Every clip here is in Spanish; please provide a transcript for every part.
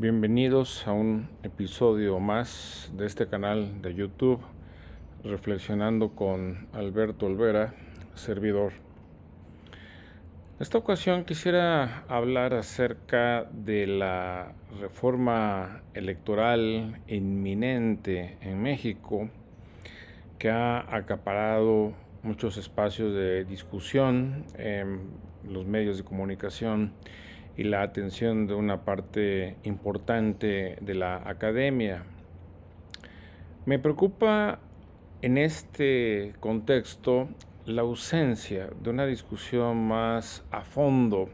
Bienvenidos a un episodio más de este canal de YouTube, Reflexionando con Alberto Olvera, servidor. En esta ocasión quisiera hablar acerca de la reforma electoral inminente en México, que ha acaparado muchos espacios de discusión en los medios de comunicación y la atención de una parte importante de la academia. Me preocupa en este contexto la ausencia de una discusión más a fondo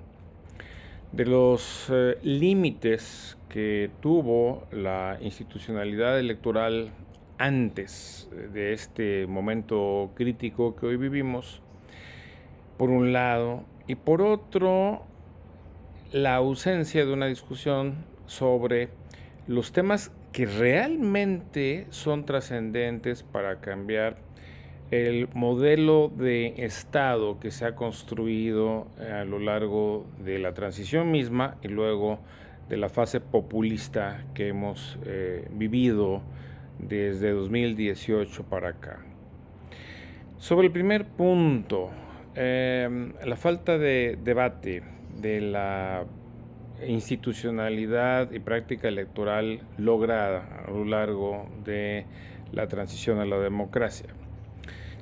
de los límites que tuvo la institucionalidad electoral antes de este momento crítico que hoy vivimos, por un lado, y por otro, la ausencia de una discusión sobre los temas que realmente son trascendentes para cambiar el modelo de Estado que se ha construido a lo largo de la transición misma y luego de la fase populista que hemos vivido desde 2018 para acá. Sobre el primer punto, la falta de debate de la institucionalidad y práctica electoral lograda a lo largo de la transición a la democracia.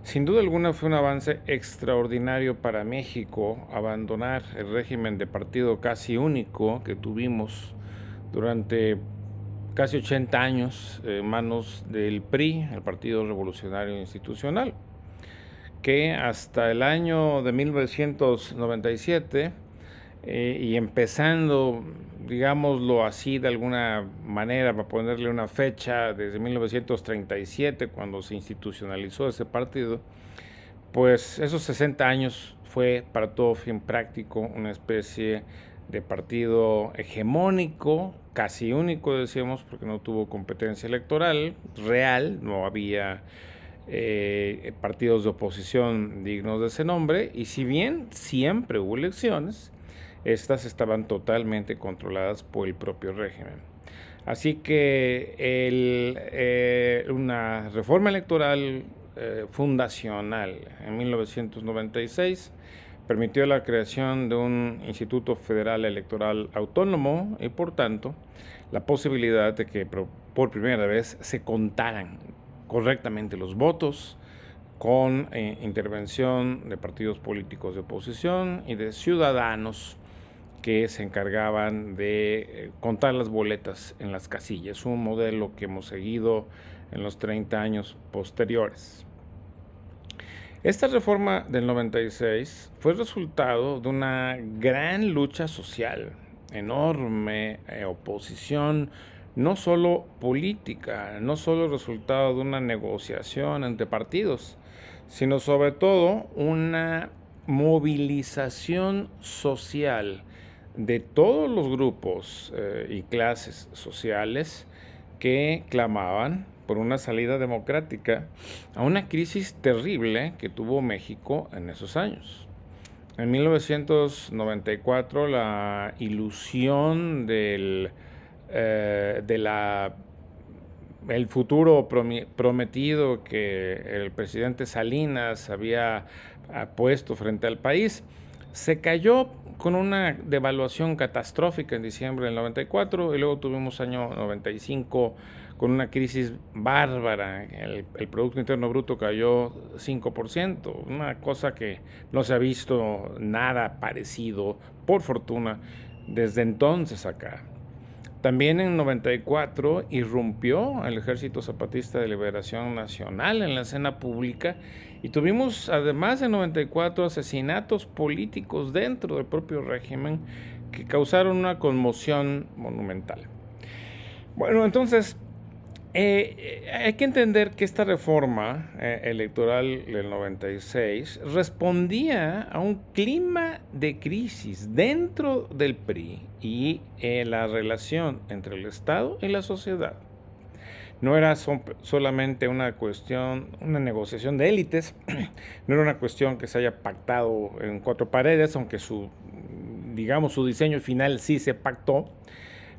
Sin duda alguna fue un avance extraordinario para México abandonar el régimen de partido casi único que tuvimos durante casi 80 años en manos del PRI, el Partido Revolucionario Institucional, que hasta el año de 1997 y empezando, digámoslo así de alguna manera, para ponerle una fecha, desde 1937, cuando se institucionalizó ese partido, pues esos 60 años fue para todo fin práctico una especie de partido hegemónico, casi único, decíamos, porque no tuvo competencia electoral real, no había partidos de oposición dignos de ese nombre, y si bien siempre hubo elecciones, estas estaban totalmente controladas por el propio régimen. Así que una reforma electoral fundacional en 1996 permitió la creación de un Instituto Federal Electoral Autónomo y, por tanto, la posibilidad de que por primera vez se contaran correctamente los votos con intervención de partidos políticos de oposición y de ciudadanos que se encargaban de contar las boletas en las casillas, un modelo que hemos seguido en los 30 años posteriores. Esta reforma del 96 fue resultado de una gran lucha social, enorme oposición, no solo política, no solo resultado de una negociación entre partidos, sino sobre todo una movilización social de todos los grupos y clases sociales que clamaban por una salida democrática a una crisis terrible que tuvo México en esos años. En 1994 la ilusión del el futuro prometido que el presidente Salinas había puesto frente al país se cayó con una devaluación catastrófica en diciembre del 94 y luego tuvimos año 95 con una crisis bárbara. El Producto Interno Bruto cayó 5%, una cosa que no se ha visto nada parecido, por fortuna, desde entonces acá. También en 94 irrumpió el Ejército Zapatista de Liberación Nacional en la escena pública y tuvimos, además de 94, asesinatos políticos dentro del propio régimen que causaron una conmoción monumental. Bueno, entonces, hay que entender que esta reforma electoral del 96 respondía a un clima de crisis dentro del PRI y la relación entre el Estado y la sociedad. No era solamente una cuestión, una negociación de élites, no era una cuestión que se haya pactado en cuatro paredes, aunque su diseño final sí se pactó,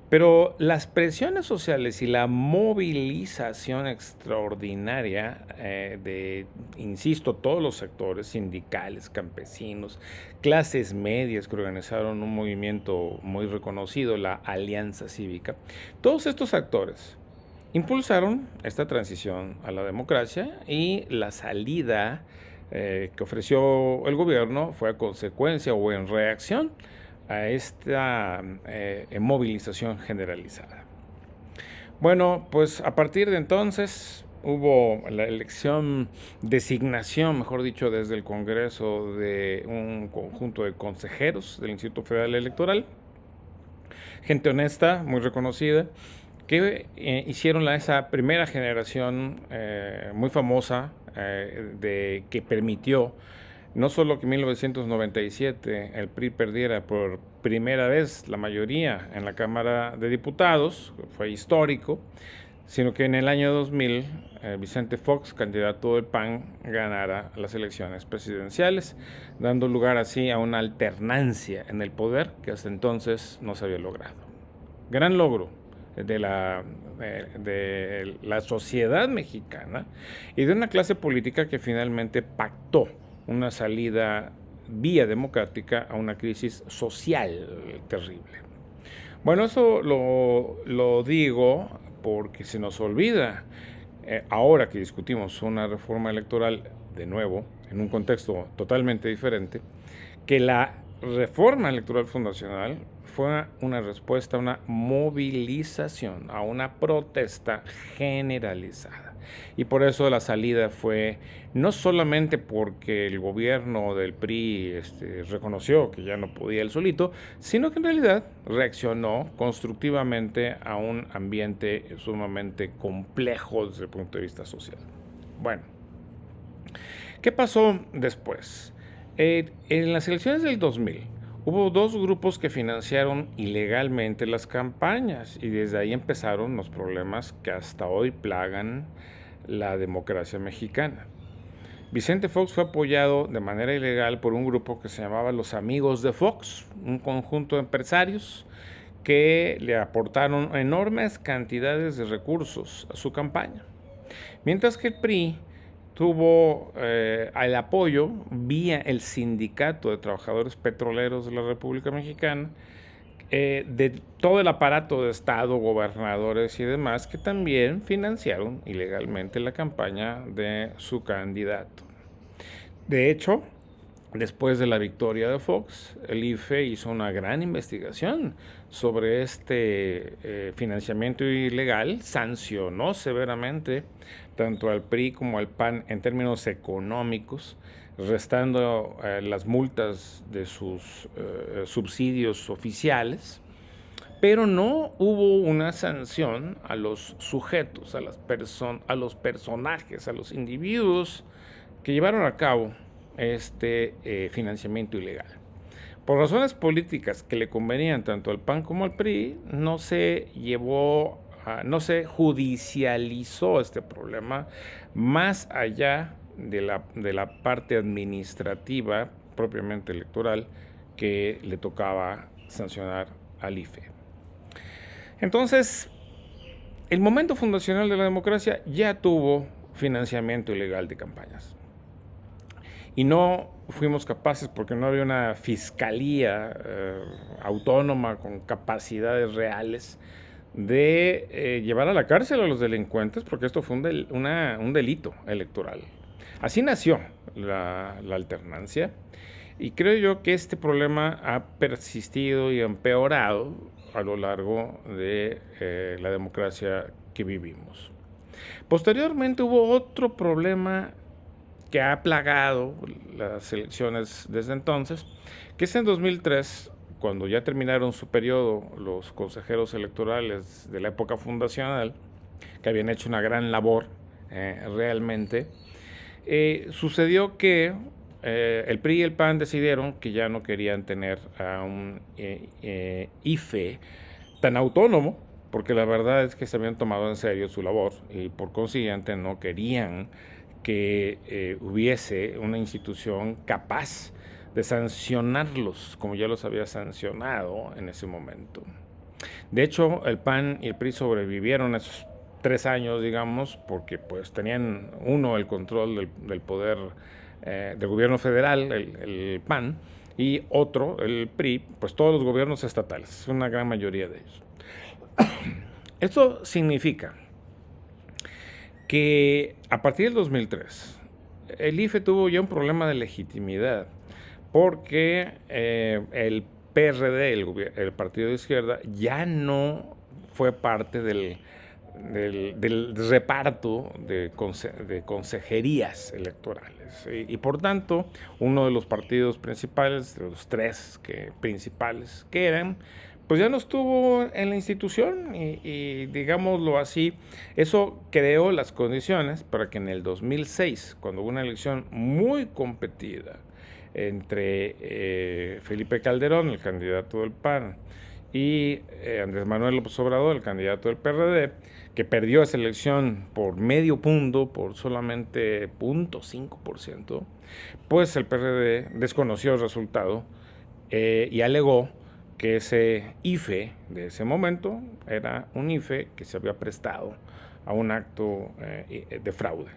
Pero las presiones sociales y la movilización extraordinaria insisto, todos los sectores, sindicales, campesinos, clases medias que organizaron un movimiento muy reconocido, la Alianza Cívica, todos estos actores impulsaron esta transición a la democracia y la salida que ofreció el gobierno fue a consecuencia o en reacción a esta movilización generalizada. Bueno, pues a partir de entonces hubo la designación, mejor dicho, desde el Congreso de un conjunto de consejeros del Instituto Federal Electoral, gente honesta, muy reconocida, que hicieron esa primera generación muy famosa que permitió no solo que en 1997 el PRI perdiera por primera vez la mayoría en la Cámara de Diputados, fue histórico, sino que en el año 2000 Vicente Fox, candidato del PAN, ganara las elecciones presidenciales, dando lugar así a una alternancia en el poder que hasta entonces no se había logrado. Gran logro de la sociedad mexicana y de una clase política que finalmente pactó una salida vía democrática a una crisis social terrible. Bueno, eso lo digo porque se nos olvida, ahora que discutimos una reforma electoral de nuevo, en un contexto totalmente diferente, que la reforma electoral fundacional fue una respuesta a una movilización, a una protesta generalizada. Y por eso la salida fue no solamente porque el gobierno del PRI reconoció que ya no podía él solito, sino que en realidad reaccionó constructivamente a un ambiente sumamente complejo desde el punto de vista social. Bueno, ¿qué pasó después? En las elecciones del 2000 hubo dos grupos que financiaron ilegalmente las campañas y desde ahí empezaron los problemas que hasta hoy plagan la democracia mexicana. Vicente Fox fue apoyado de manera ilegal por un grupo que se llamaba Los Amigos de Fox, un conjunto de empresarios que le aportaron enormes cantidades de recursos a su campaña. Mientras que el PRI tuvo el apoyo vía el Sindicato de Trabajadores Petroleros de la República Mexicana, de todo el aparato de Estado, gobernadores y demás, que también financiaron ilegalmente la campaña de su candidato. De hecho, después de la victoria de Fox, el IFE hizo una gran investigación sobre este financiamiento ilegal, sancionó severamente tanto al PRI como al PAN en términos económicos, restando las multas de sus subsidios oficiales, pero no hubo una sanción a los sujetos, a los personajes, a los individuos que llevaron a cabo este financiamiento ilegal. Por razones políticas que le convenían tanto al PAN como al PRI, no se judicializó este problema más allá de la parte administrativa propiamente electoral que le tocaba sancionar al IFE. Entonces, el momento fundacional de la democracia ya tuvo financiamiento ilegal de campañas. Y no fuimos capaces, porque no había una fiscalía autónoma con capacidades reales, de llevar a la cárcel a los delincuentes, porque esto fue un delito electoral. Así nació la alternancia, y creo yo que este problema ha persistido y empeorado a lo largo de la democracia que vivimos. Posteriormente hubo otro problema que ha plagado las elecciones desde entonces, que es en 2003, cuando ya terminaron su periodo los consejeros electorales de la época fundacional, que habían hecho una gran labor realmente, sucedió que el PRI y el PAN decidieron que ya no querían tener a un IFE tan autónomo, porque la verdad es que se habían tomado en serio su labor y por consiguiente no querían que hubiese una institución capaz de sancionarlos como ya los había sancionado en ese momento. De hecho, el PAN y el PRI sobrevivieron esos 3 años, digamos, porque pues tenían uno el control del poder del gobierno federal, el PAN, y otro, el PRI, pues todos los gobiernos estatales, una gran mayoría de ellos. Esto significa que a partir del 2003, el IFE tuvo ya un problema de legitimidad, porque el PRD, el partido de izquierda, ya no fue parte del reparto de consejerías electorales. Y por tanto, uno de los partidos principales, de los tres principales que eran, pues ya no estuvo en la institución y digámoslo así, eso creó las condiciones para que en el 2006, cuando hubo una elección muy competida entre Felipe Calderón, el candidato del PAN, y Andrés Manuel López Obrador, el candidato del PRD, que perdió esa elección por medio punto, por solamente 0.5%, pues el PRD desconoció el resultado y alegó que ese IFE de ese momento era un IFE que se había prestado a un acto de fraude.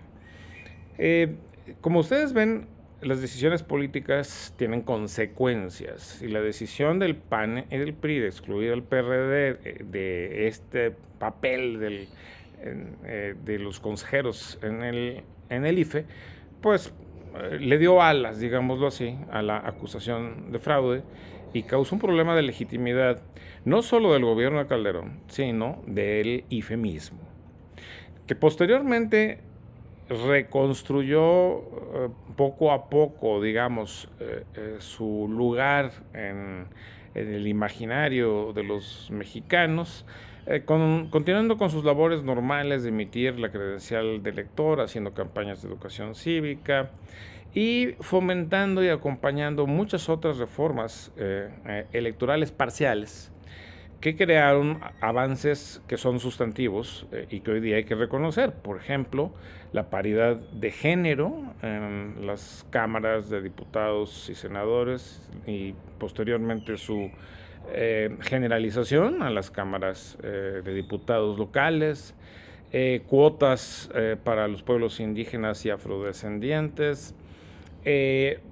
Como ustedes ven, las decisiones políticas tienen consecuencias y la decisión del PAN y del PRI de excluir al PRD de este papel de los consejeros en el IFE, pues le dio alas, digámoslo así, a la acusación de fraude y causó un problema de legitimidad, no solo del gobierno de Calderón, sino del IFE mismo, que posteriormente reconstruyó poco a poco, digamos, su lugar en el imaginario de los mexicanos, continuando con sus labores normales de emitir la credencial de elector, haciendo campañas de educación cívica y fomentando y acompañando muchas otras reformas electorales parciales que crearon avances que son sustantivos y que hoy día hay que reconocer. Por ejemplo, la paridad de género en las cámaras de diputados y senadores y posteriormente su generalización a las cámaras de diputados locales, cuotas para los pueblos indígenas y afrodescendientes,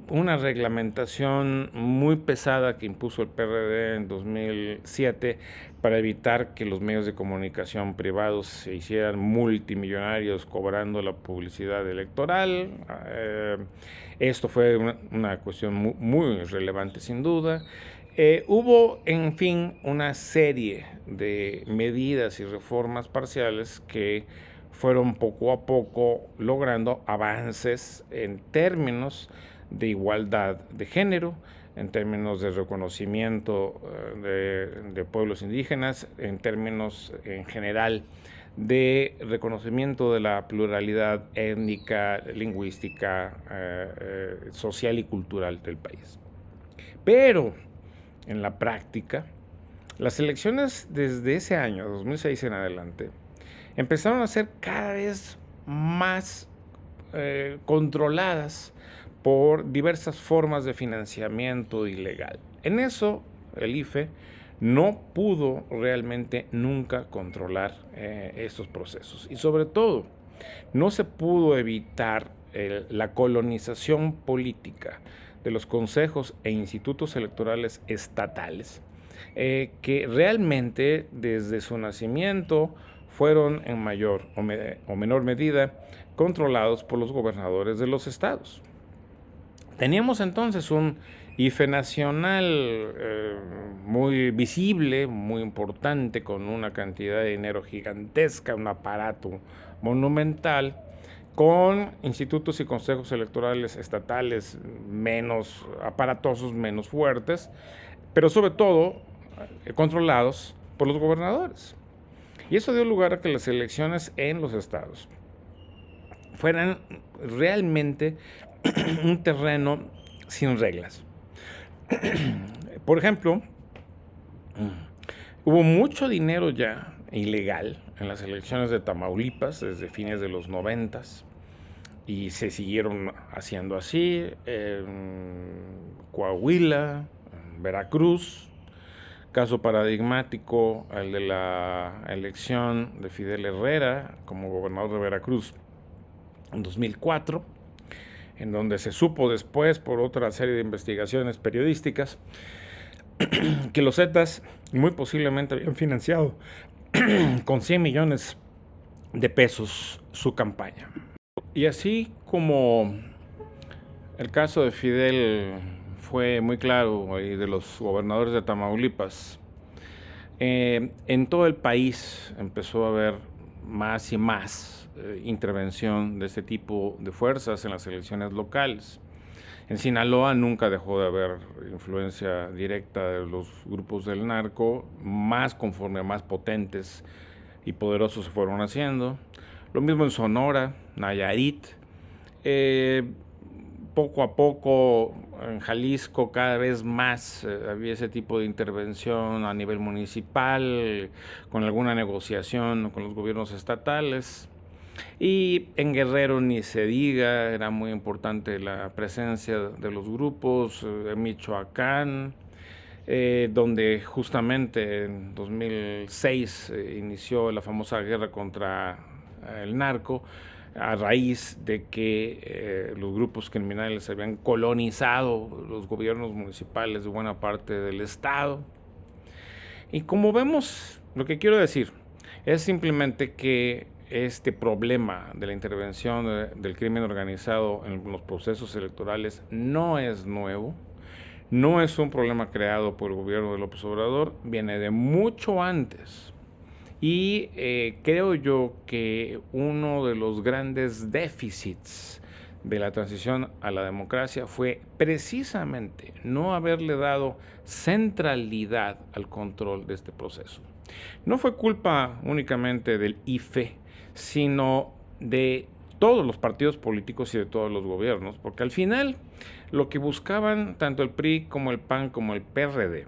una reglamentación muy pesada que impuso el PRD en 2007 para evitar que los medios de comunicación privados se hicieran multimillonarios cobrando la publicidad electoral. Esto fue una cuestión muy relevante sin duda. Hubo, en fin, una serie de medidas y reformas parciales que fueron poco a poco logrando avances en términos de igualdad de género, en términos de reconocimiento de pueblos indígenas, en términos en general de reconocimiento de la pluralidad étnica, lingüística, social y cultural del país. Pero en la práctica, las elecciones desde ese año, 2006 en adelante, empezaron a ser cada vez más controladas por diversas formas de financiamiento ilegal. En eso, el IFE no pudo realmente nunca controlar estos procesos. Y sobre todo, no se pudo evitar la colonización política de los consejos e institutos electorales estatales, que realmente desde su nacimiento fueron en mayor o menor medida controlados por los gobernadores de los estados. Teníamos entonces un IFE nacional muy visible, muy importante, con una cantidad de dinero gigantesca, un aparato monumental, con institutos y consejos electorales estatales menos aparatosos, menos fuertes, pero sobre todo controlados por los gobernadores. Y eso dio lugar a que las elecciones en los estados fueran realmente un terreno sin reglas. Por ejemplo, hubo mucho dinero ya ilegal en las elecciones de Tamaulipas desde fines de los 90 y se siguieron haciendo así en Coahuila, en Veracruz, Caso paradigmático, el de la elección de Fidel Herrera como gobernador de Veracruz en 2004, en donde se supo después por otra serie de investigaciones periodísticas que los Zetas muy posiblemente habían financiado con 100 millones de pesos su campaña. Y así como el caso de Fidel fue muy claro, y de los gobernadores de Tamaulipas, en todo el país empezó a haber más y más intervención de este tipo de fuerzas en las elecciones locales. En Sinaloa nunca dejó de haber influencia directa de los grupos del narco, más conforme más potentes y poderosos se fueron haciendo. Lo mismo en Sonora, Nayarit. Poco a poco en Jalisco cada vez más había ese tipo de intervención a nivel municipal, con alguna negociación con los gobiernos estatales. Y en Guerrero ni se diga, era muy importante la presencia de los grupos, en Michoacán, donde justamente en 2006 inició la famosa guerra contra el narco, a raíz de que los grupos criminales habían colonizado los gobiernos municipales de buena parte del estado. Y como vemos, lo que quiero decir es simplemente que este problema de la intervención del crimen organizado en los procesos electorales no es nuevo, no es un problema creado por el gobierno de López Obrador, viene de mucho antes. Y creo yo que uno de los grandes déficits de la transición a la democracia fue precisamente no haberle dado centralidad al control de este proceso. No fue culpa únicamente del IFE, sino de todos los partidos políticos y de todos los gobiernos, porque al final lo que buscaban tanto el PRI como el PAN como el PRD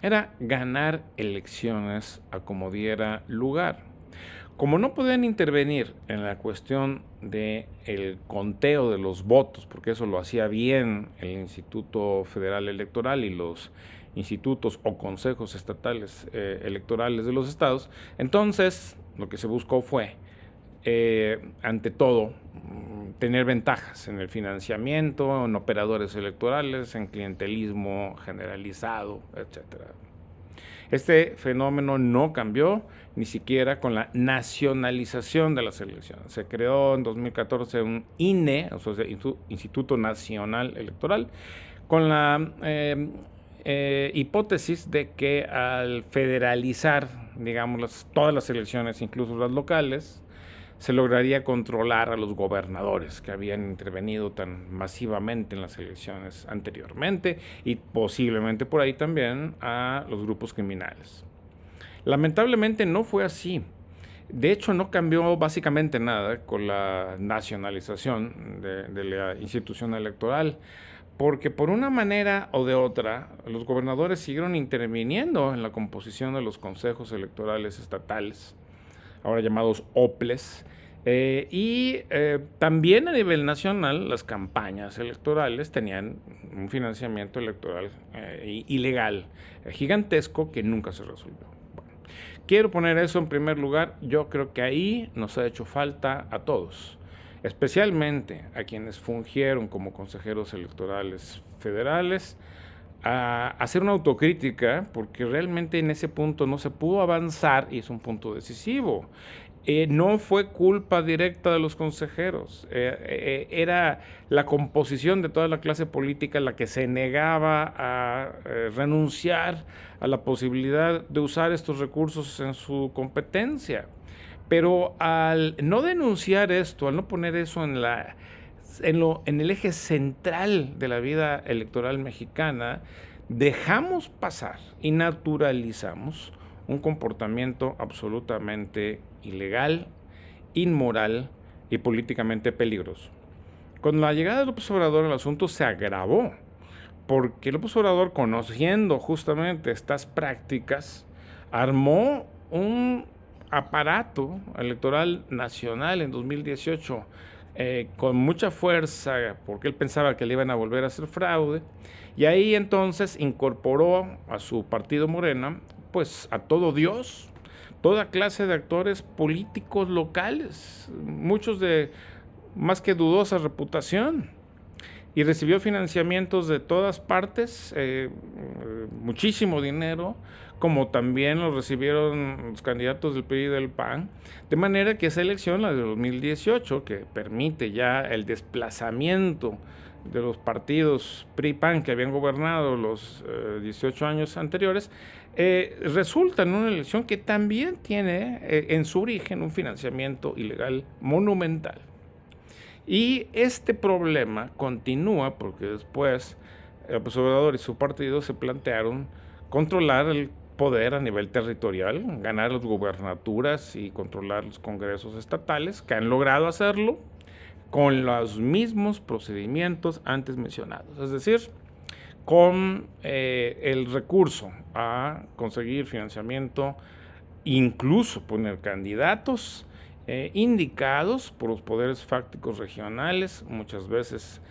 era ganar elecciones a como diera lugar. Como no podían intervenir en la cuestión del conteo de los votos, porque eso lo hacía bien el Instituto Federal Electoral y los institutos o consejos estatales electorales de los estados, entonces lo que se buscó fue, ante todo, tener ventajas en el financiamiento, en operadores electorales, en clientelismo generalizado, etcétera. Este fenómeno no cambió ni siquiera con la nacionalización de las elecciones. Se creó en 2014 un INE, o sea, Instituto Nacional Electoral, con la hipótesis de que al federalizar, digamos, todas las elecciones, incluso las locales, se lograría controlar a los gobernadores que habían intervenido tan masivamente en las elecciones anteriormente y posiblemente por ahí también a los grupos criminales. Lamentablemente no fue así. De hecho, no cambió básicamente nada con la nacionalización de la institución electoral, porque por una manera o de otra, los gobernadores siguieron interviniendo en la composición de los consejos electorales estatales, ahora llamados OPLES, también a nivel nacional las campañas electorales tenían un financiamiento electoral ilegal, gigantesco, que nunca se resolvió. Bueno, quiero poner eso en primer lugar. Yo creo que ahí nos ha hecho falta a todos, especialmente a quienes fungieron como consejeros electorales federales, a hacer una autocrítica, porque realmente en ese punto no se pudo avanzar y es un punto decisivo. No fue culpa directa de los consejeros, era la composición de toda la clase política la que se negaba a renunciar a la posibilidad de usar estos recursos en su competencia. Pero al no denunciar esto, al no poner eso en el eje central de la vida electoral mexicana, dejamos pasar y naturalizamos un comportamiento absolutamente ilegal, inmoral y políticamente peligroso. Con la llegada de López Obrador el asunto se agravó, porque López Obrador, conociendo justamente estas prácticas, armó un aparato electoral nacional en 2018 con mucha fuerza, porque él pensaba que le iban a volver a hacer fraude, y ahí entonces incorporó a su partido Morena, pues a todo Dios, toda clase de actores políticos locales, muchos de más que dudosa reputación, y recibió financiamientos de todas partes, muchísimo dinero, como también lo recibieron los candidatos del PRI y del PAN, de manera que esa elección, la de 2018, que permite ya el desplazamiento de los partidos PRI-PAN que habían gobernado los 18 años anteriores, resulta en una elección que también tiene en su origen un financiamiento ilegal monumental. Y este problema continúa porque después López Obrador y su partido se plantearon controlar el poder a nivel territorial, ganar las gubernaturas y controlar los congresos estatales, que han logrado hacerlo con los mismos procedimientos antes mencionados, es decir, con el recurso a conseguir financiamiento, incluso poner candidatos indicados por los poderes fácticos regionales, muchas veces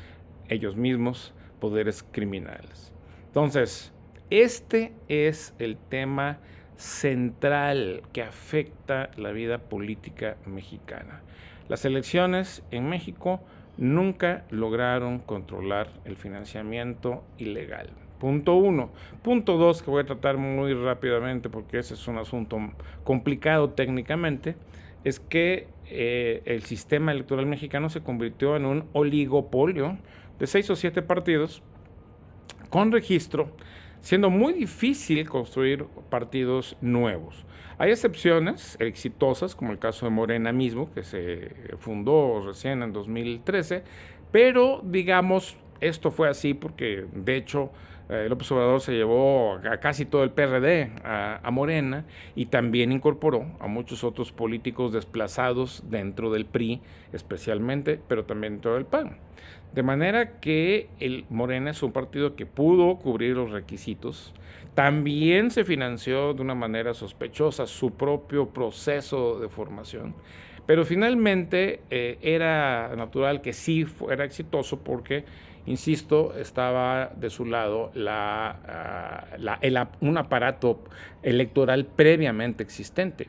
ellos mismos poderes criminales. Entonces, este es el tema central que afecta la vida política mexicana. Las elecciones en México nunca lograron controlar el financiamiento ilegal. Punto 1. Punto 2, que voy a tratar muy rápidamente porque ese es un asunto complicado técnicamente, es que el sistema electoral mexicano se convirtió en un oligopolio de 6 o 7 partidos con registro, siendo muy difícil construir partidos nuevos. Hay excepciones exitosas, como el caso de Morena mismo, que se fundó recién en 2013, pero digamos, esto fue así porque, de hecho, López Obrador se llevó a casi todo el PRD a Morena y también incorporó a muchos otros políticos desplazados dentro del PRI, especialmente, pero también dentro del PAN. De manera que el Morena es un partido que pudo cubrir los requisitos. También se financió de una manera sospechosa su propio proceso de formación, pero finalmente era natural que sí fuera exitoso porque, insisto, estaba de su lado un aparato electoral previamente existente.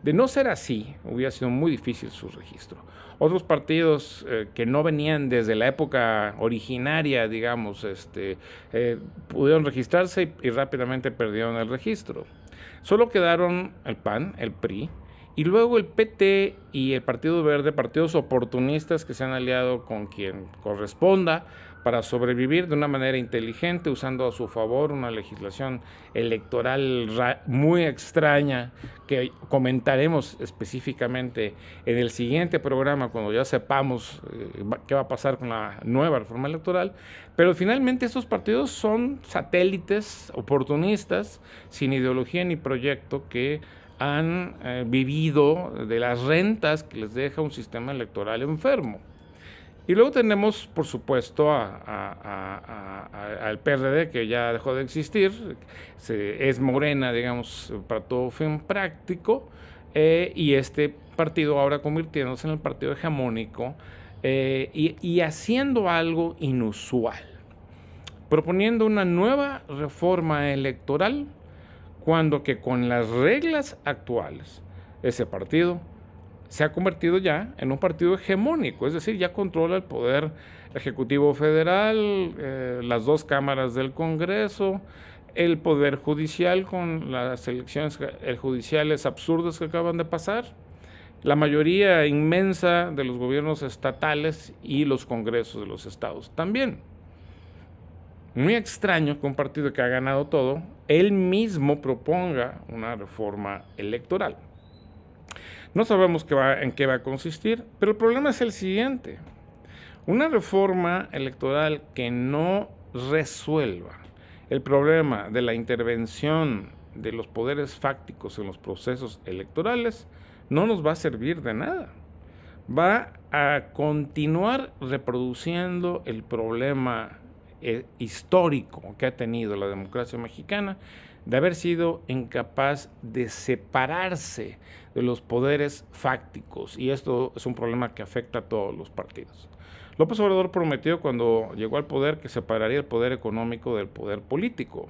De no ser así, hubiera sido muy difícil su registro. Otros partidos que no venían desde la época originaria, digamos, pudieron registrarse y rápidamente perdieron el registro. Solo quedaron el PAN, el PRI, y luego el PT y el Partido Verde, partidos oportunistas que se han aliado con quien corresponda para sobrevivir de una manera inteligente, usando a su favor una legislación electoral muy extraña que comentaremos específicamente en el siguiente programa cuando ya sepamos qué va a pasar con la nueva reforma electoral. Pero finalmente estos partidos son satélites oportunistas, sin ideología ni proyecto, que han vivido de las rentas que les deja un sistema electoral enfermo. Y luego tenemos, por supuesto, al PRD, que ya dejó de existir, es Morena, digamos, para todo fin práctico, y este partido ahora convirtiéndose en el partido hegemónico y haciendo algo inusual, proponiendo una nueva reforma electoral, cuando que con las reglas actuales ese partido se ha convertido ya en un partido hegemónico, es decir, ya controla el poder ejecutivo federal, las 2 cámaras del Congreso, el poder judicial con las elecciones judiciales absurdas que acaban de pasar, la mayoría inmensa de los gobiernos estatales y los congresos de los estados también. Muy extraño que un partido que ha ganado todo, él mismo proponga una reforma electoral. No sabemos en qué va a consistir, pero el problema es el siguiente. Una reforma electoral que no resuelva el problema de la intervención de los poderes fácticos en los procesos electorales no nos va a servir de nada. Va a continuar reproduciendo el problema histórico que ha tenido la democracia mexicana de haber sido incapaz de separarse de los poderes fácticos, y esto es un problema que afecta a todos los partidos. López Obrador prometió cuando llegó al poder que separaría el poder económico del poder político.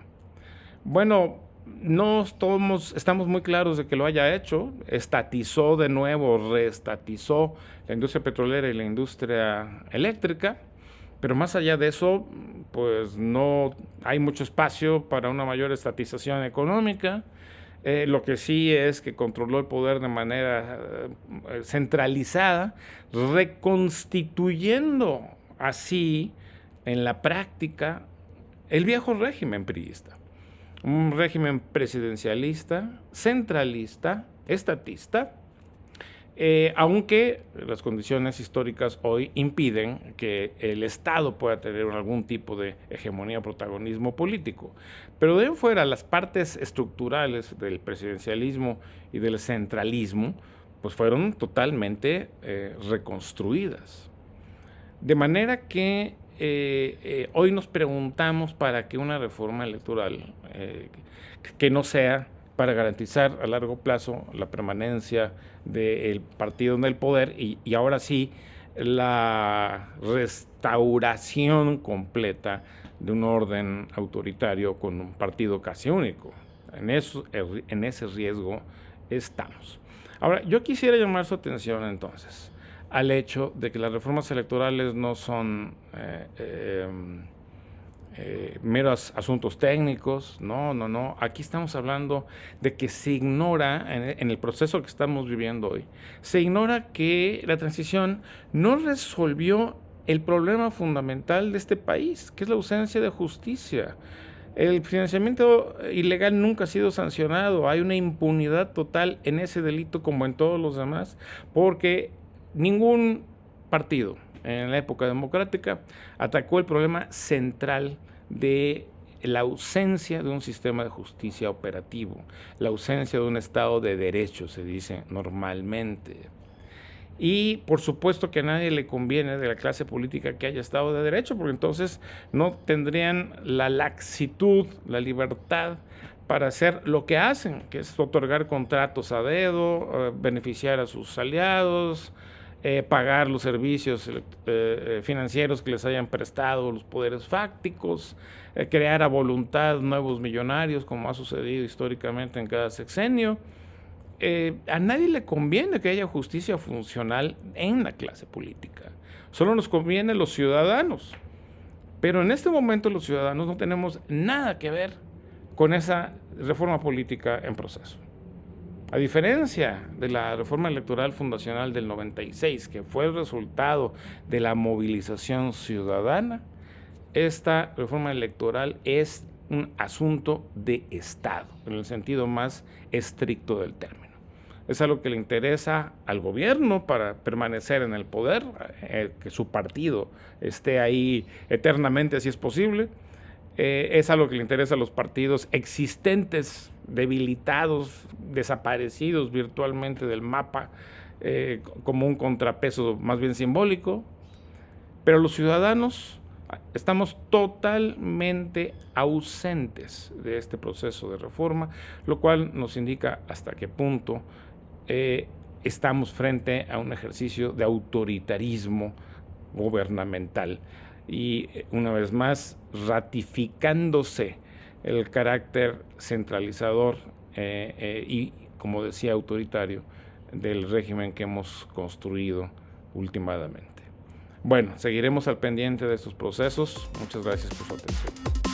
Bueno, no estamos muy claros de que lo haya hecho. Estatizó de nuevo, reestatizó la industria petrolera y la industria eléctrica, pero más allá de eso, pues no hay mucho espacio para una mayor estatización económica. Lo que sí es que controló el poder de manera centralizada, reconstituyendo así en la práctica el viejo régimen priista. Un régimen presidencialista, centralista, estatista, aunque las condiciones históricas hoy impiden que el Estado pueda tener algún tipo de hegemonía o protagonismo político. Pero de ahí fuera, las partes estructurales del presidencialismo y del centralismo pues fueron totalmente reconstruidas. De manera que hoy nos preguntamos para qué una reforma electoral que no sea para garantizar a largo plazo la permanencia del partido en el poder y ahora sí la restauración completa de un orden autoritario con un partido casi único. En ese riesgo estamos. Ahora, yo quisiera llamar su atención entonces al hecho de que las reformas electorales no son meros asuntos técnicos, no. Aquí estamos hablando de que se ignora, en el proceso que estamos viviendo hoy, se ignora que la transición no resolvió el problema fundamental de este país, que es la ausencia de justicia. El financiamiento ilegal nunca ha sido sancionado, hay una impunidad total en ese delito como en todos los demás, porque ningún partido en la época democrática atacó el problema central de la ausencia de un sistema de justicia operativo, la ausencia de un Estado de derecho, se dice normalmente. Y por supuesto que a nadie le conviene de la clase política que haya Estado de derecho, porque entonces no tendrían la laxitud, la libertad para hacer lo que hacen, que es otorgar contratos a dedo, beneficiar a sus aliados, pagar los servicios financieros que les hayan prestado los poderes fácticos, crear a voluntad nuevos millonarios, como ha sucedido históricamente en cada sexenio. A nadie le conviene que haya justicia funcional en la clase política. Solo nos conviene a los ciudadanos. Pero en este momento los ciudadanos no tenemos nada que ver con esa reforma política en proceso. A diferencia de la reforma electoral fundacional del 96, que fue el resultado de la movilización ciudadana, esta reforma electoral es un asunto de Estado, en el sentido más estricto del término. Es algo que le interesa al gobierno para permanecer en el poder, que su partido esté ahí eternamente si es posible. Es algo que le interesa a los partidos existentes, debilitados, desaparecidos virtualmente del mapa, como un contrapeso más bien simbólico. Pero los ciudadanos estamos totalmente ausentes de este proceso de reforma, lo cual nos indica hasta qué punto estamos frente a un ejercicio de autoritarismo gubernamental y una vez más ratificándose el carácter centralizador y, como decía, autoritario del régimen que hemos construido últimamente. Bueno, seguiremos al pendiente de estos procesos. Muchas gracias por su atención.